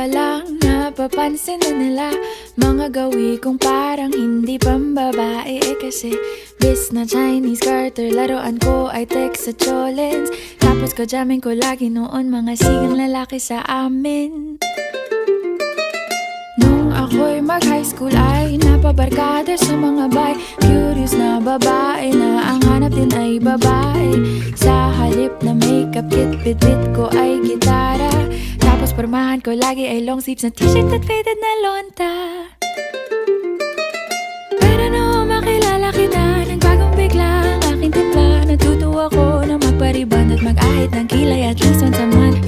pa lang napapansin na nila mga gawi kong parang hindi pambabae. Kasi bis na Chinese Carter, laruan ko ay text sa cholens. Tapos kajamin ko lagi noon mga sigang lalaki sa amin. Nung ako'y mag-high school ay napabarkada sa mga bay. Curious na babae na ang hanap din ay babae. Sa halip na makeup kit, bit-bit ko ay gitara. Tapos pormahan ko lagi ay long sleeves na t-shirt at faded na lonta. Pero nung makilala kita, nagbagong bigla ang aking timpla. Natutuwa ko na magpariban at mag-ahit ng kilay at least once a month.